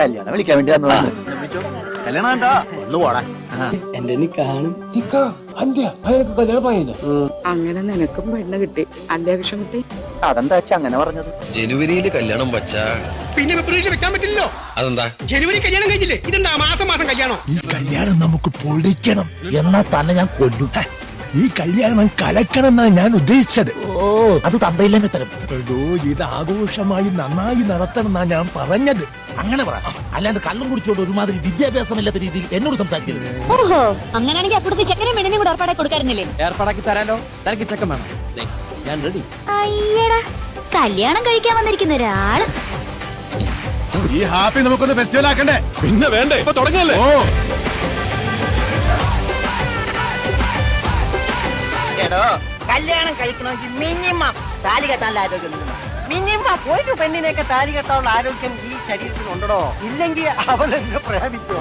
കല്യാണം വിളിക്കാൻ വേണ്ടി വന്നതാണ്. കല്യാണം കണ്ടോ ഒന്ന് പോടാ. എന്റെ കാണും അങ്ങനെ നിനക്കും പെണ്ണ് കിട്ടി അല്ലേ കൃഷ്ണൻകുട്ടി? അതെന്താ വെച്ചാ അങ്ങനെ പറഞ്ഞത്? ജനുവരിയിൽ കല്യാണം വച്ചാ പിന്നെ ഫെബ്രുവരിയിൽ വെക്കാൻ പറ്റില്ലല്ലോ. അതെന്താ? ജനുവരി കല്യാണം കഴിഞ്ഞില്ലേ? ഇതെന്താ മാസം മാസം കല്യാണം? ഈ കല്യാണം നമുക്ക് പൊളിക്കണം, എന്നാ തന്നെ ഞാൻ കൊല്ലും. ഈ കല്യാണം കലക്കണം എന്നാണ് ഞാൻ ഉദ്ദേശിച്ചത്. ഓ അത് തന്തയില്ലെങ്കിൽ തരും. എടോ, ഇത് ആഘോഷമായി നന്നായി നടത്തണം എന്നാ ഞാൻ പറഞ്ഞത്. അങ്ങനെ പറ, അല്ലാണ്ട് കള്ളും കുടിച്ചോണ്ട് ഒരുമാതിരി വിദ്യാഭ്യാസമില്ലാത്ത രീതിയിൽ എന്നോട് സംസാരിക്കരുത്. ഓഹോ, അങ്ങനെയാണെങ്കിൽ അപ്പുറത്ത് ചെക്കനും പെണ്ണിനും കൂടെ ഏർപ്പാടാക്കി കൊടുക്കാറുന്നില്ലേ? ഏർപ്പാടാക്കി തരാലോ. തനിക്ക് ചെക്കൻ വേണം? ഞാൻ റെഡി. അയ്യടാ, കല്യാണം കഴിക്കാൻ വന്നിരിക്കുന്ന ഒരാള്. ഈ ഹാപ്പി നമുക്കൊന്ന് ഫെസ്റ്റിവൽ ആക്കണ്ടേ? പിന്നെ വേണ്ടേ, ഇപ്പൊ തുടങ്ങല്ലേ? ഓ കല്യാണം കഴിക്കണമെങ്കിൽ മിനിമം താലി കെട്ടാനുള്ള ആരോഗ്യം മിനിമം ഒരു പെണ്ണിനെയൊക്കെ താലി കെട്ടാനുള്ള ആരോഗ്യം ഈ ശരീരത്തിനുണ്ടോ? ഇല്ലെങ്കിൽ അവൾ എന്നെ പ്രേമിക്കോ?